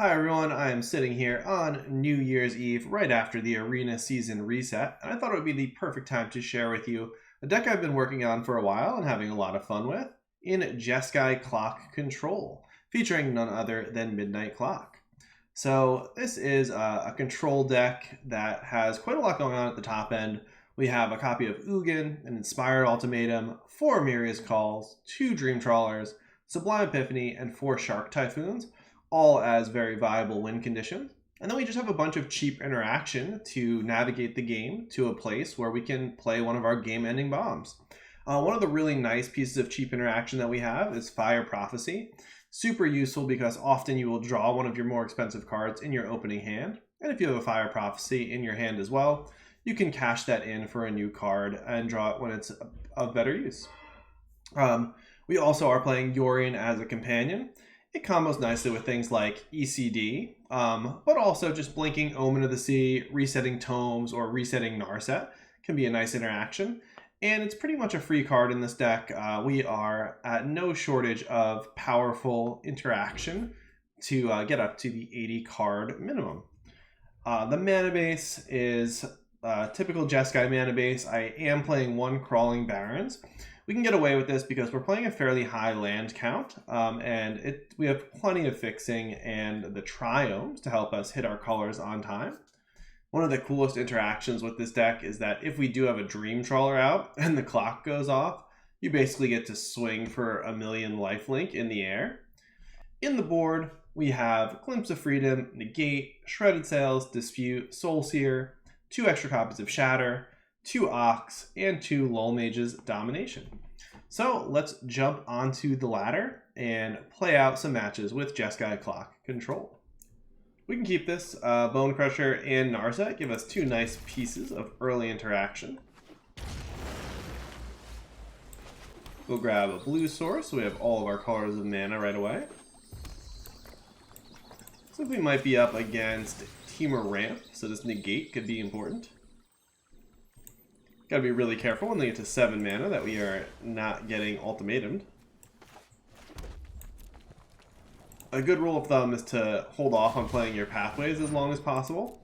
Hi everyone, I am sitting here on New Year's Eve right after the arena season reset, and I thought it would be the perfect time to share with you a deck I've been working on for a while and having a lot of fun with in Jeskai Clock Control, featuring none other than Midnight Clock. So this is a control deck that has quite a lot going on at the top end. We have a copy of Ugin, an Inspired Ultimatum, 4 Emeria's Calls, 2 Dream Trawlers, Sublime Epiphany, and 4 Shark Typhoons, all as very viable win conditions. And then we just have a bunch of cheap interaction to navigate the game to a place where we can play one of our game-ending bombs. One of the really nice pieces of cheap interaction that we have is Fire Prophecy. Super useful because often you will draw one of your more expensive cards in your opening hand. And if you have a Fire Prophecy in your hand as well, you can cash that in for a new card and draw it when it's of better use. We also are playing Yorion as a companion. It combos nicely with things like ECD, but also just blinking Omen of the Sea, resetting Tomes, or resetting Narset can be a nice interaction. And it's pretty much a free card in this deck. We are at no shortage of powerful interaction to get up to the 80 card minimum. The mana base is typical Jeskai mana base. I am playing 1 Crawling Barrens. We can get away with this because we're playing a fairly high land count, and we have plenty of fixing and the triomes to help us hit our colors on time. One of the coolest interactions with this deck is that if we do have a Dream Trawler out and the clock goes off, you basically get to swing for a million lifelink in the air. In the board, we have Glimpse of Freedom, Negate, Shredded Sails, Dispute, Soulseer, 2 extra copies of Shatter, 2 Ox, and 2 Lull Mage's Domination. So let's jump onto the ladder and play out some matches with Jeskai Clock Control. We can keep this. Bone Crusher and Narset give us 2 nice pieces of early interaction. We'll grab a blue source so we have all of our colors of mana right away. So we might be up against Temur Ramp, so this Negate could be important. Gotta be really careful when they get to 7 mana that we are not getting ultimatumed. A good rule of thumb is to hold off on playing your pathways as long as possible.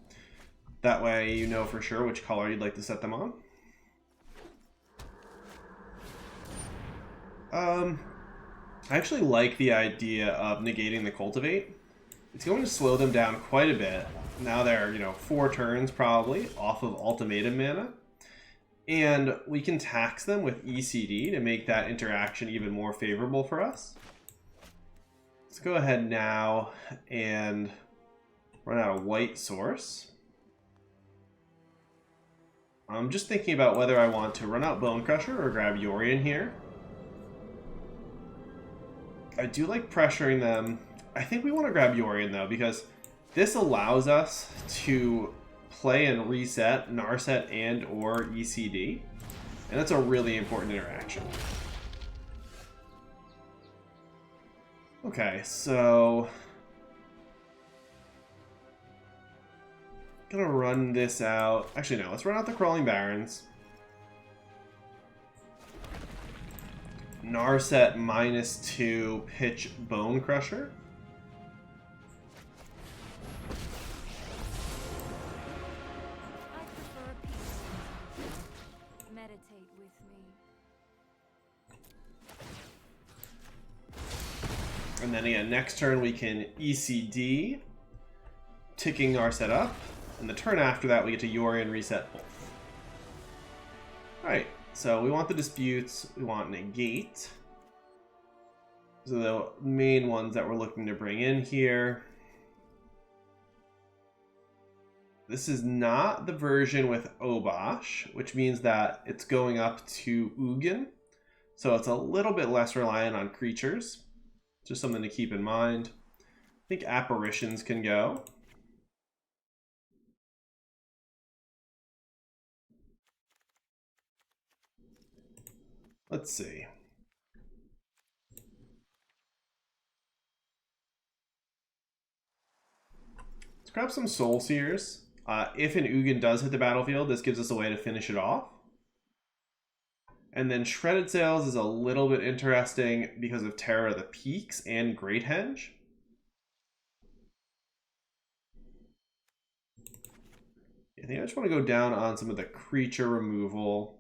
That way you know for sure which color you'd like to set them on. I actually like the idea of negating the Cultivate. It's going to slow them down quite a bit. Now they're, 4 turns probably off of ultimatum mana. And we can tax them with ECD to make that interaction even more favorable for us. Let's go ahead now and run out a white source. I'm just thinking about whether I want to run out Bone Crusher or grab Yorion here. I do like pressuring them. I think we want to grab Yorion though, because this allows us to play and reset Narset and or ECD, and that's a really important interaction. Okay, so gonna run this out. Actually, no, let's run out the Crawling Barrens. Narset -2, pitch Bone Crusher. And then again, next turn we can ECD, ticking our set up, and the turn after that we get to Yorion reset both. Alright, so we want the disputes, we want negate. Those are the main ones that we're looking to bring in here. This is not the version with Obosh, which means that it's going up to Ugin, so it's a little bit less reliant on creatures. Just something to keep in mind. I think apparitions can go. Let's see. Let's grab some Soul Seers. If an Ugin does hit the battlefield, this gives us a way to finish it off. And then Shredded Sails is a little bit interesting because of Terror of the Peaks and Great Henge. I think I just want to go down on some of the creature removal.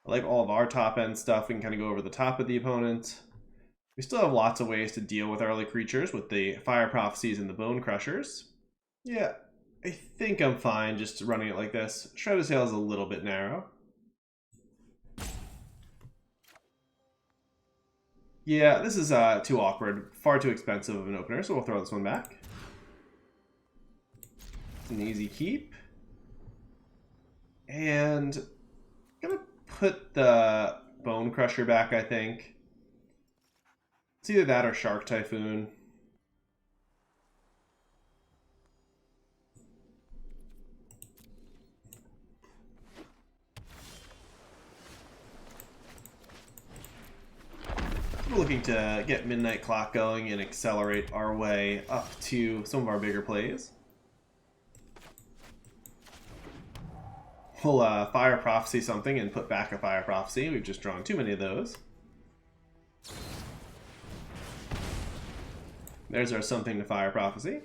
I like all of our top end stuff. We can kind of go over the top of the opponent. We still have lots of ways to deal with early creatures with the Fire Prophecies and the Bone Crushers. Yeah, I think I'm fine just running it like this. Shredder's Sail is a little bit narrow. Yeah, this is too awkward. Far too expensive of an opener, so we'll throw this one back. It's an easy keep. And I'm gonna put the Bone Crusher back, I think. It's either that or Shark Typhoon. We're looking to get Midnight Clock going and accelerate our way up to some of our bigger plays. We'll Fire Prophecy something and put back a Fire Prophecy. We've just drawn too many of those. There's our something to Fire Prophecy.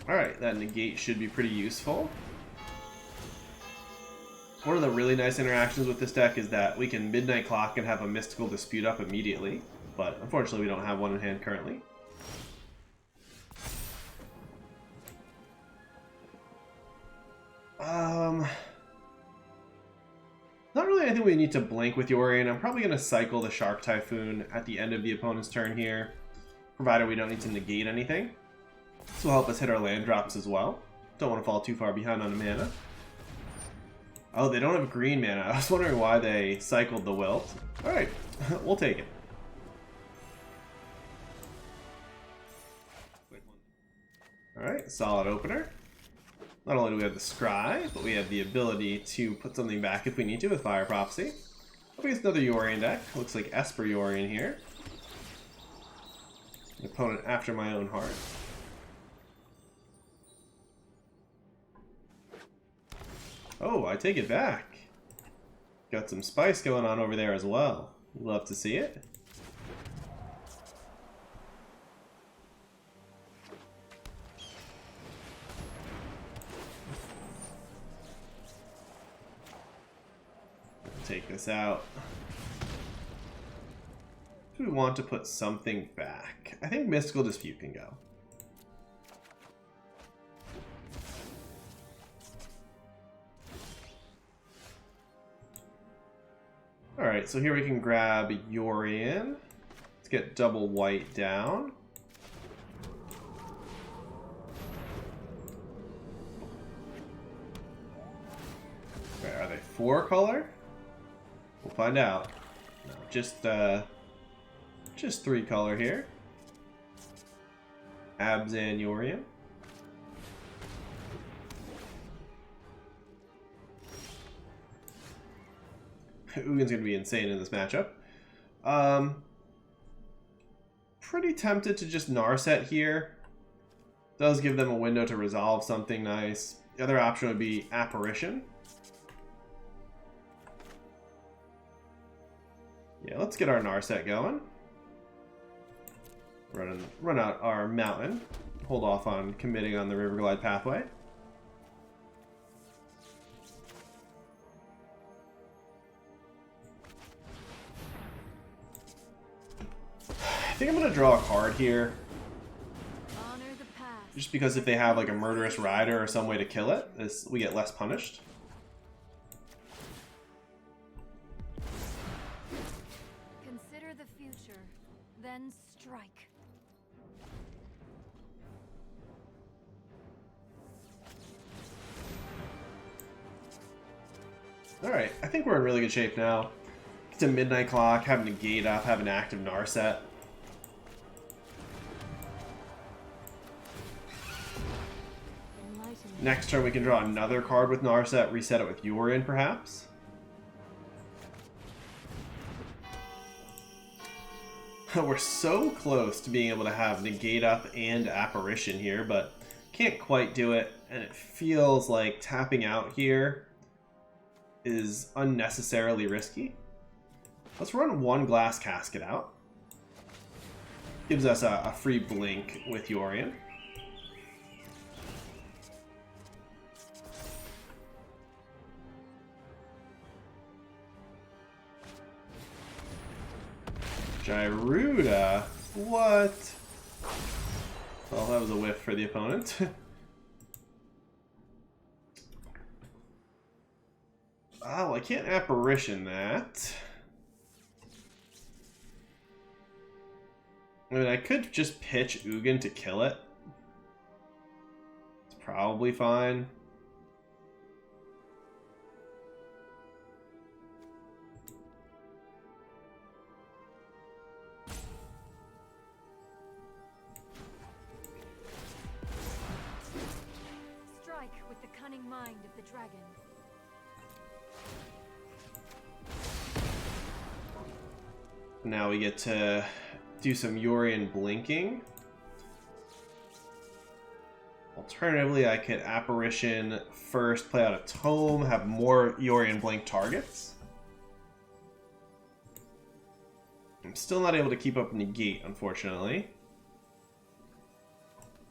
Alright, that negate should be pretty useful. One of the really nice interactions with this deck is that we can Midnight Clock and have a Mystical Dispute up immediately, but unfortunately we don't have one in hand currently. Not really anything we need to blink with Yorion. I'm probably going to cycle the Shark Typhoon at the end of the opponent's turn here, provided we don't need to negate anything. This will help us hit our land drops as well. Don't want to fall too far behind on the mana. Oh, they don't have green mana. I was wondering why they cycled the Wilt. Alright, we'll take it. Alright, solid opener. Not only do we have the Scry, but we have the ability to put something back if we need to with Fire Prophecy. Hope it's another Yorion deck. Looks like Esper Yorion here. An opponent after my own heart. Oh, I take it back. Got some spice going on over there as well. Love to see it. Take this out. Do we want to put something back? I think Mystical Dispute can go. Alright, so here we can grab Yorion. Let's get double white down. Okay, are they 4 color? We'll find out. No, just 3 color here. Abzan Yorion. Ugin's gonna be insane in this matchup. Pretty tempted to just Narset here. Does give them a window to resolve something nice. The other option would be Apparition. Yeah, let's get our Narset going. Run out our mountain. Hold off on committing on the Riverglide Pathway. I think I'm going to draw a card here. Just because if they have like a Murderous Rider or some way to kill it, we get less punished. Consider the future, then strike. Alright, I think we're in really good shape now. Get to Midnight Clock, have Negate up, have an active Narset. Next turn we can draw another card with Narset, reset it with Yorion perhaps. We're so close to being able to have Negate up and Apparition here, but can't quite do it, and it feels like tapping out here is unnecessarily risky. Let's run one glass casket out. Gives us a free blink with Yorion. Gyruda? What? Well, that was a whiff for the opponent. Oh, I can't apparition that. I mean, I could just pitch Ugin to kill it. It's probably fine. Strike with the cunning mind of the dragon. Now we get to do some Yorion blinking. Alternatively, I could apparition first, play out a tome, have more Yorion blink targets. I'm still not able to keep up negate, unfortunately.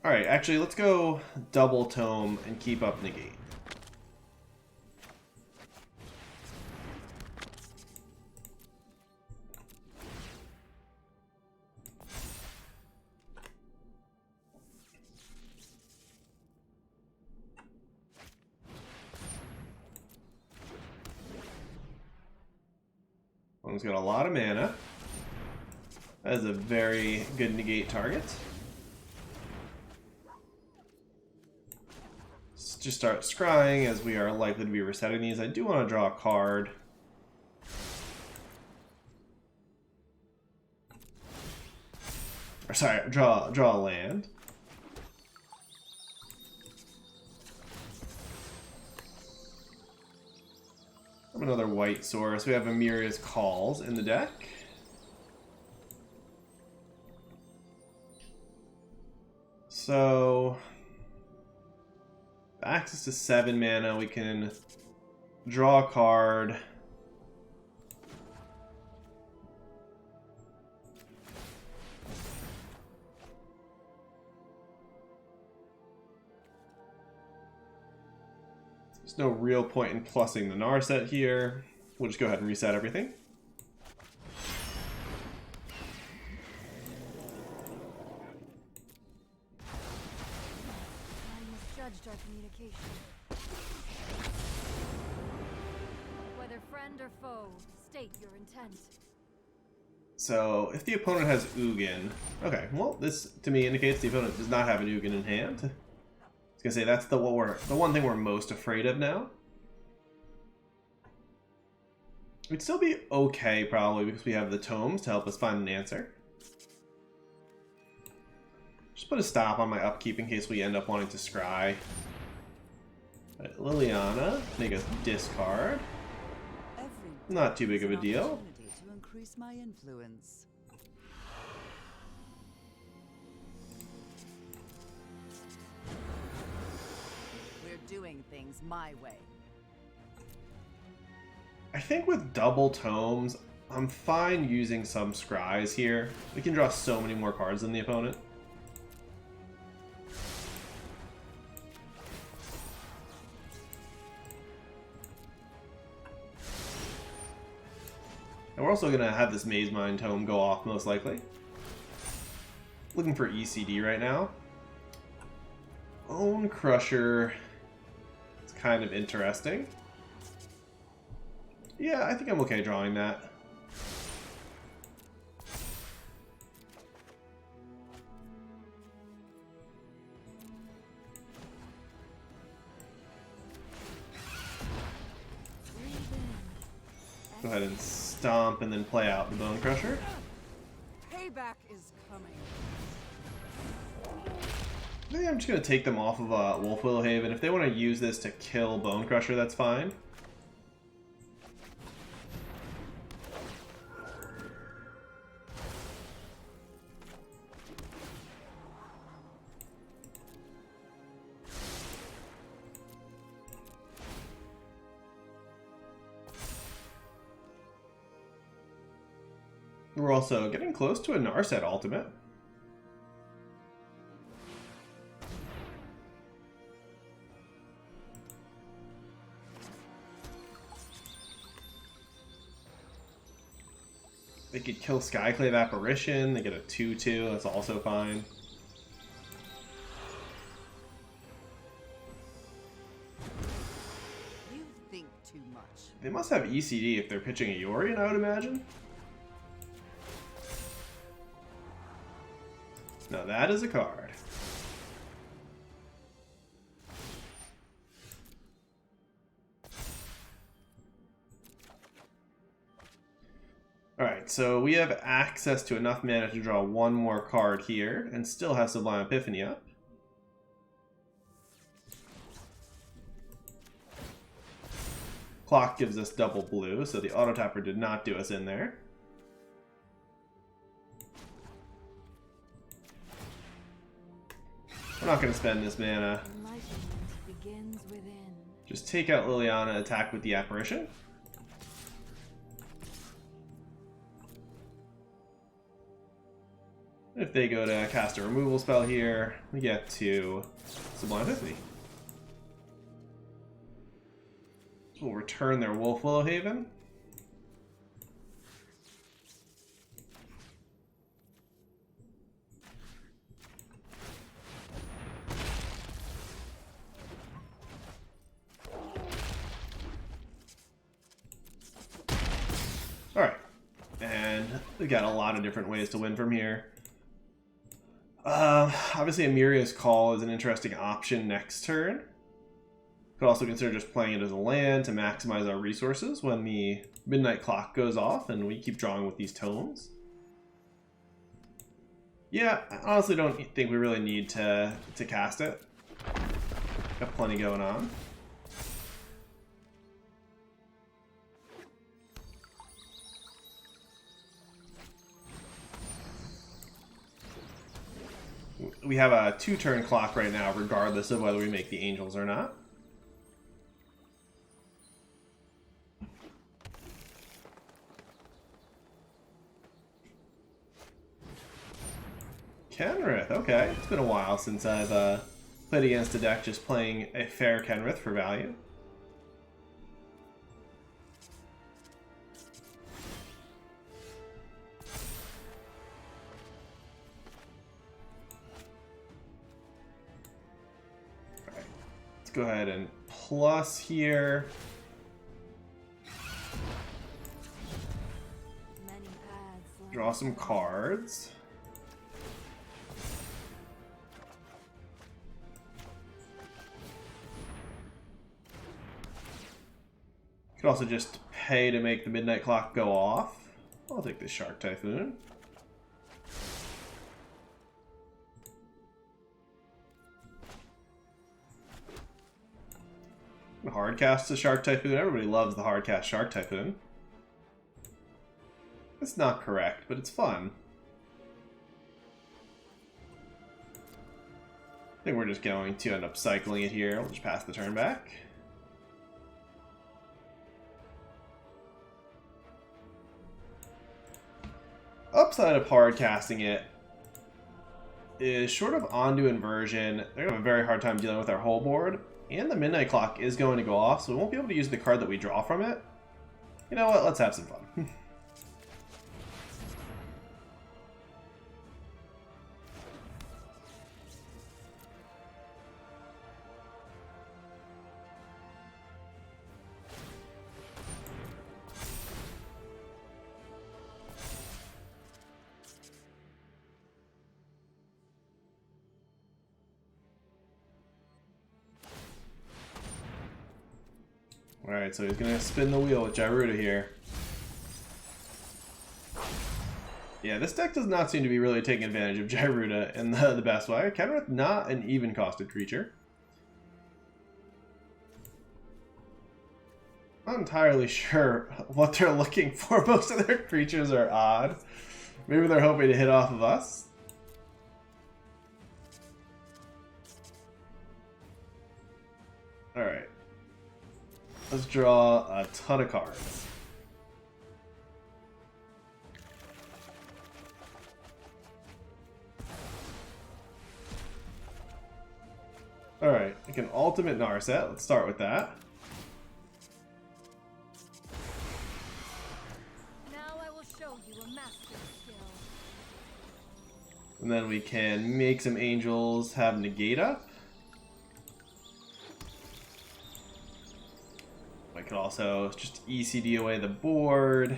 Alright, actually, let's go double tome and keep up negate. One's got a lot of mana. That is a very good negate target. Let's just start scrying as we are likely to be resetting these. I do want to draw a card. Or sorry, draw a land. Another white source. We have Emeria's Calls in the deck. So, access to 7 mana, we can draw a card. There's no real point in plussing the Narset here. We'll just go ahead and reset everything. I misjudged our communication. Whether friend or foe, state your intent. So, if the opponent has Ugin... Okay, well, this to me indicates the opponent does not have an Ugin in hand. I was gonna say that's the one thing we're most afraid of now. We'd still be okay probably because we have the tomes to help us find an answer. Just put a stop on my upkeep in case we end up wanting to scry. Right, Liliana, make us discard. Not too big of a deal. To increase my influence. Doing things my way. I think with double tomes, I'm fine using some scries here. We can draw so many more cards than the opponent. And we're also going to have this Maze Mine tome go off most likely. Looking for ECD right now. Bone Crusher... kind of interesting. Yeah, I think I'm okay drawing that. Go ahead and stomp and then play out the Bone Crusher. Payback is coming. I think I'm just going to take them off of Wolf Willowhaven. If they want to use this to kill Bone Crusher, that's fine. We're also getting close to a Narset ultimate. They could kill Skyclave Apparition, they get a 2/2, that's also fine. You think too much. They must have ECD if they're pitching a Yorion, I would imagine. Now that is a card. Alright, so we have access to enough mana to draw one more card here, and still have Sublime Epiphany up. Clock gives us double blue, so the auto tapper did not do us in there. We're not going to spend this mana. Enlightenment begins within. Just take out Liliana, attack with the apparition. If they go to cast a removal spell here, we get to Sublime Epiphany. We'll return their Wolf Willowhaven. Alright. And we got a lot of different ways to win from here. Obviously, Emeria's Call is an interesting option next turn. Could also consider just playing it as a land to maximize our resources when the midnight clock goes off and we keep drawing with these tomes. Yeah, I honestly don't think we really need to cast it. Got plenty going on. We have a 2-turn clock right now, regardless of whether we make the angels or not. Kenrith, okay. It's been a while since I've played against a deck just playing a fair Kenrith for value. Alright, let's go ahead and plus here. Many paths Draw some cards. Could also just pay to make the midnight clock go off. I'll take this Shark Typhoon. Hardcast the Shark Typhoon. Everybody loves the hardcast Shark Typhoon. That's not correct, but it's fun. I think we're just going to end up cycling it here. We'll just pass the turn back. Upside of hard casting it is short of onto inversion. They're going to have a very hard time dealing with our whole board. And the midnight clock is going to go off, so we won't be able to use the card that we draw from it. You know what? Let's have some fun. Alright, so he's going to spin the wheel with Jairuda here. Yeah, this deck does not seem to be really taking advantage of Jairuda in the best way. Kenrith, not an even-costed creature. Not entirely sure what they're looking for. Most of their creatures are odd. Maybe they're hoping to hit off of us. Alright. Let's draw a ton of cards. Alright, I can ultimate Narset. Let's start with that. Now I will show you a master skill. And then we can make some angels have negate up. I could also just ECD away the board.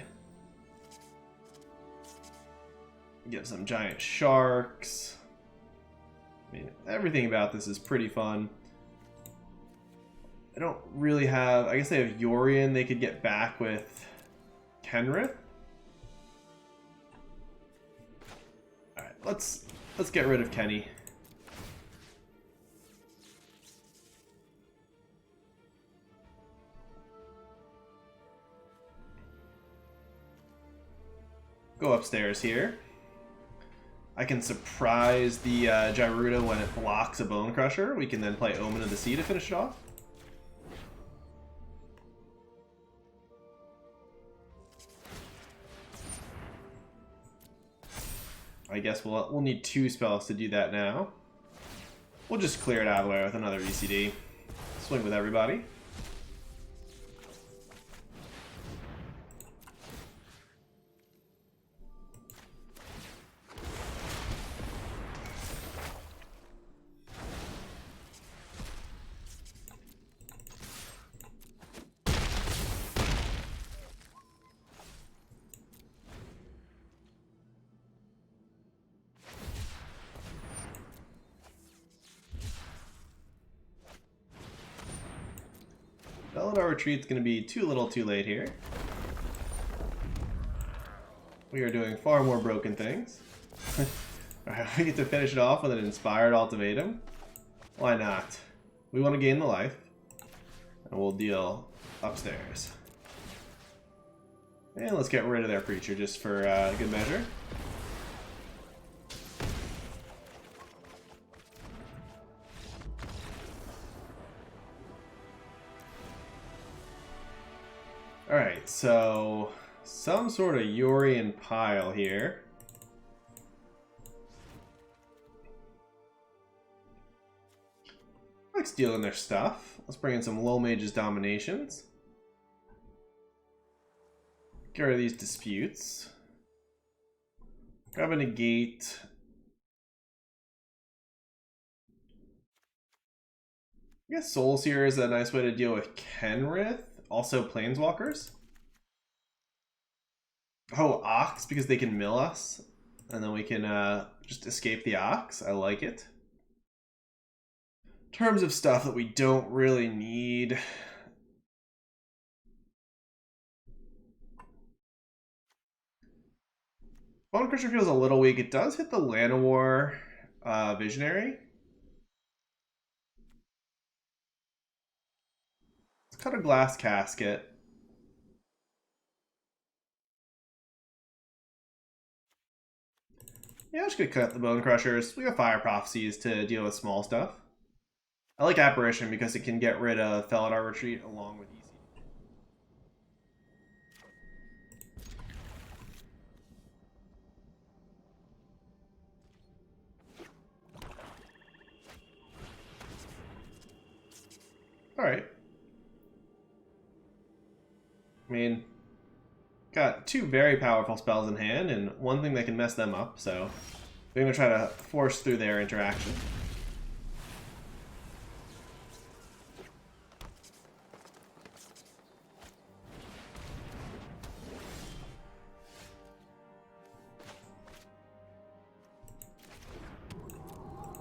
Get some giant sharks. I mean, everything about this is pretty fun. I don't really have... I guess they have Yorion they could get back with Kenrith. Alright, let's get rid of Kenny. Go upstairs here. I can surprise the Gyruda when it blocks a Bone Crusher. We can then play Omen of the Sea to finish it off. I guess we'll need 2 spells to do that now. We'll just clear it out of the way with another ECD. Swing with everybody. Our retreat's going to be too little too late here. We are doing far more broken things. Alright, we get to finish it off with an inspired ultimatum. Why not? We want to gain the life. And we'll deal upstairs. And let's get rid of their preacher just for good measure. Alright, so some sort of Yorion pile here. I like stealing their stuff. Let's bring in some low mages dominations. Get rid of these disputes. Grab a negate. I guess Souls here is a nice way to deal with Kenrith. Also planeswalkers. Oh, Ox, because they can mill us. And then we can just escape the Ox. I like it. In terms of stuff that we don't really need. Bone Crusher feels a little weak. It does hit the Llanowar Visionary. Cut a glass casket. Yeah, I'm just gonna cut the Bone Crushers. We got Fire Prophecies to deal with small stuff. I like Apparition because it can get rid of Felidar Retreat along with EC. Alright. I mean, got 2 very powerful spells in hand and one thing that can mess them up, so we're going to try to force through their interaction.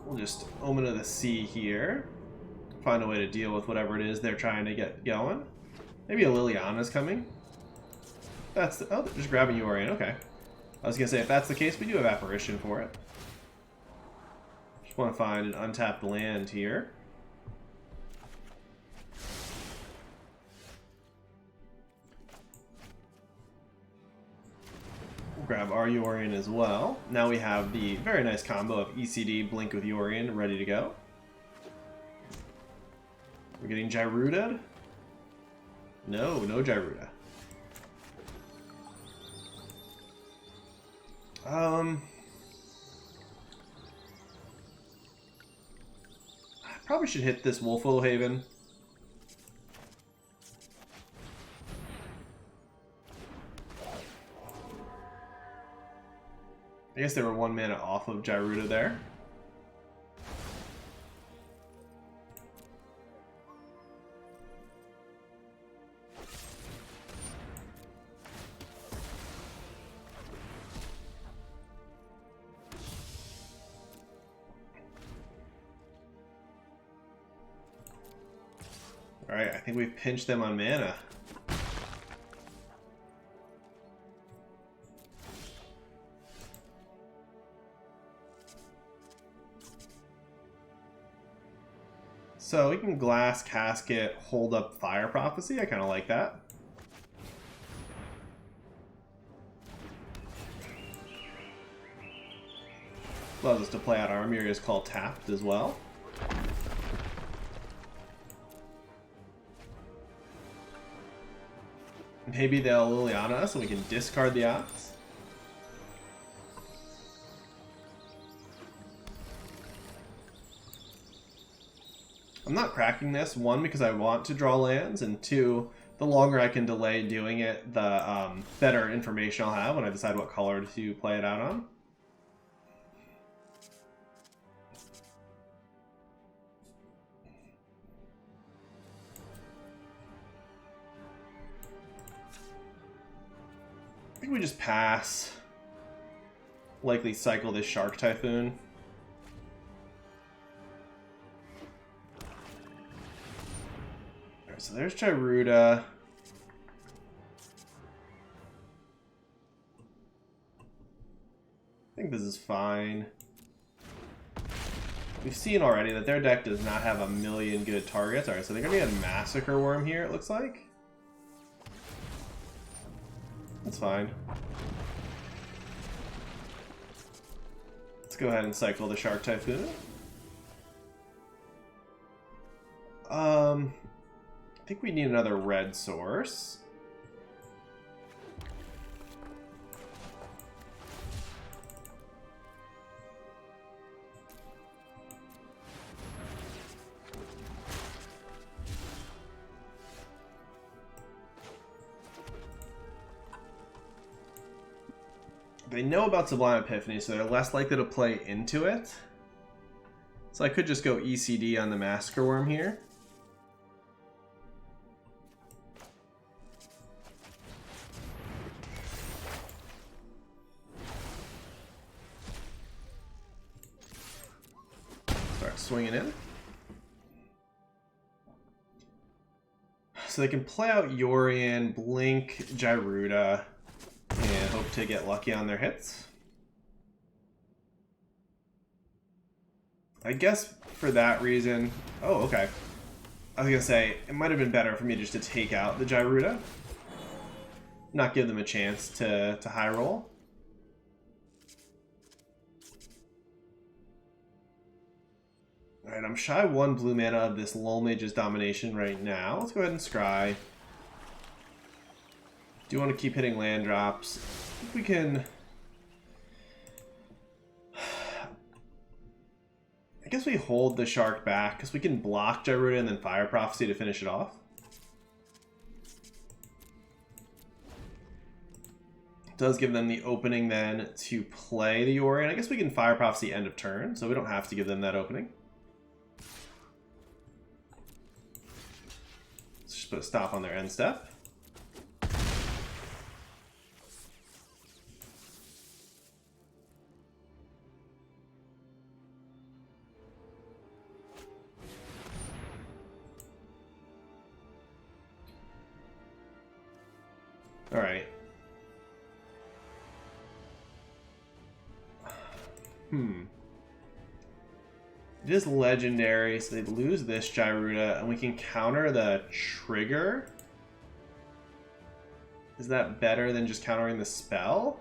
We'll just Omen of the Sea here. Find a way to deal with whatever it is they're trying to get going. Maybe a Liliana's coming. That's the... Oh, they're just grabbing Yorion. Okay. I was going to say, if that's the case, we do have Apparition for it. Just want to find an untapped land here. We'll grab our Yorion as well. Now we have the very nice combo of ECD, Blink with Yorion, ready to go. We're getting Gyruda. No Gyruda. Probably should hit this Wolfwillow Haven. I guess they were 1 mana off of Gyruda there. Alright, I think we've pinched them on mana. So we can Glass Casket, hold up Fire Prophecy. I kind of like that. Allows us to play out our Emeria's Call tapped as well. Maybe they'll Liliana us and we can discard the Ox. I'm not cracking this, one, because I want to draw lands, and two, the longer I can delay doing it, the better information I'll have when I decide what color to play it out on. I think we just pass. Likely cycle this Shark Typhoon. Alright, so there's Gyruda. I think this is fine. We've seen already that their deck does not have a million good targets. Alright, so they're going to get a Massacre Worm here, it looks like. That's fine. Let's go ahead and cycle the Shark Typhoon. I think we need another red source. They know about Sublime Epiphany, so they're less likely to play into it. So I could just go ECD on the Massacre Worm here. Start swinging in. So they can play out Yorion, blink Gyruda, and hope to get lucky on their hits. I guess for that reason... Oh, okay. I was going to say, it might have been better for me just to take out the Gyruda. Not give them a chance to high roll. Alright, I'm shy 1 blue mana of this Lull Mage's Domination right now. Let's go ahead and scry. Do want to keep hitting land drops. I think we can... I guess we hold the Shark back, because we can block Gyruda and then Fire Prophecy to finish it off. It does give them the opening then to play the Yorion. I guess we can Fire Prophecy end of turn, so we don't have to give them that opening. Let's just put a stop on their end step. Alright. It is legendary, so they lose this Gyruda, and we can counter the trigger. Is that better than just countering the spell?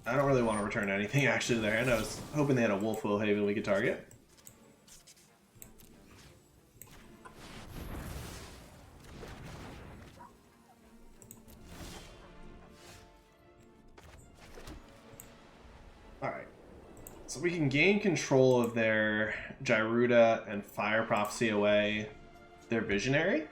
I don't really want to return anything actually there, and I was hoping they had a Wolfwill Haven we could target. Alright. So we can gain control of their Gyruda and Fire Prophecy away their Visionary.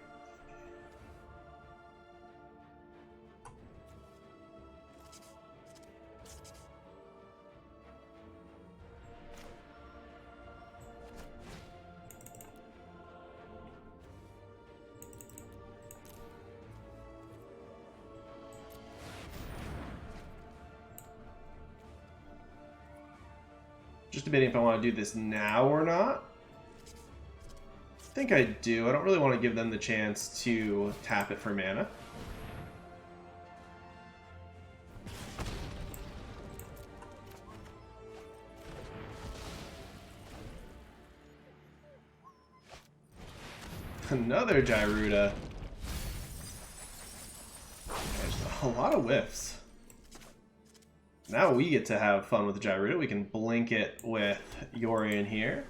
Just debating if I want to do this now or not. I think I do. I don't really want to give them the chance to tap it for mana. Another Gyruda. There's a lot of whiffs. Now we get to have fun with the Gyruda. We can blink it with Yorion here.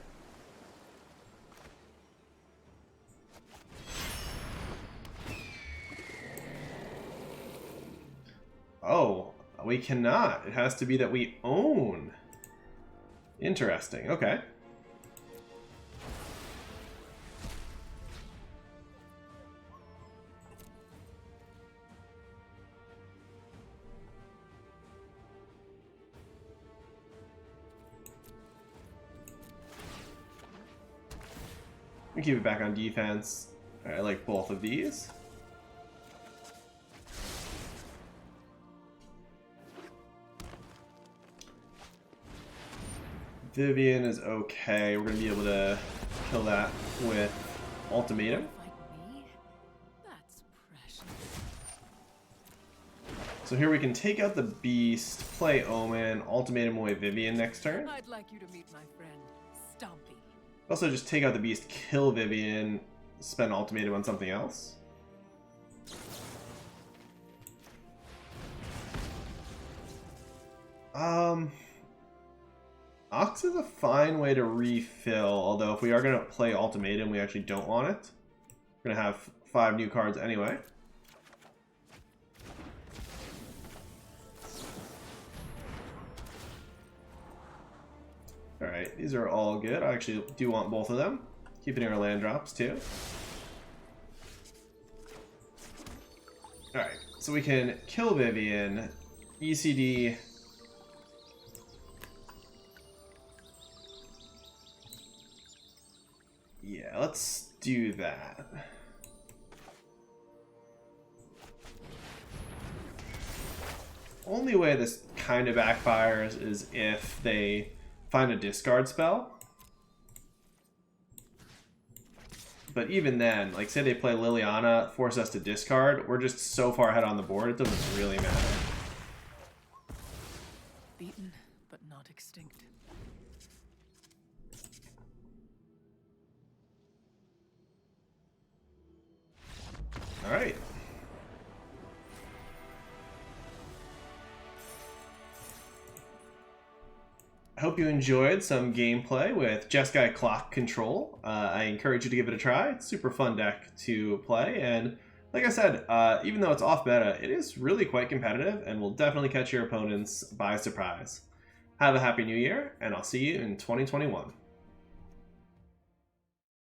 Oh, we cannot. It has to be that we own. Interesting. Okay. We keep it back on defense. I like both of these. Vivian is okay. We're going to be able to kill that with Ultimatum. Like me? That's precious. So here we can take out the Beast, play Omen, Ultimatum away Vivian next turn. I'd like you to meet my friend, Stompy. Also just take out the Beast, kill Vivian, spend Ultimatum on something else. Ox is a fine way to refill, although if we are going to play Ultimatum, we actually don't want it. We're going to have 5 new cards anyway. Alright, these are all good. I actually do want both of them. Keeping our land drops too. Alright, so we can kill Vivian, ECD. Yeah, let's do that. Only way this kind of backfires is if they find a discard spell. But even then, like say they play Liliana, force us to discard, we're just so far ahead on the board, it doesn't really matter. Beaten, but not extinct. Alright. I hope you enjoyed some gameplay with Jeskai Clock Control. I encourage you to give it a try. It's a super fun deck to play, and like I said, even though it's off meta, it is really quite competitive and will definitely catch your opponents by surprise. Have a happy new year, and I'll see you in 2021.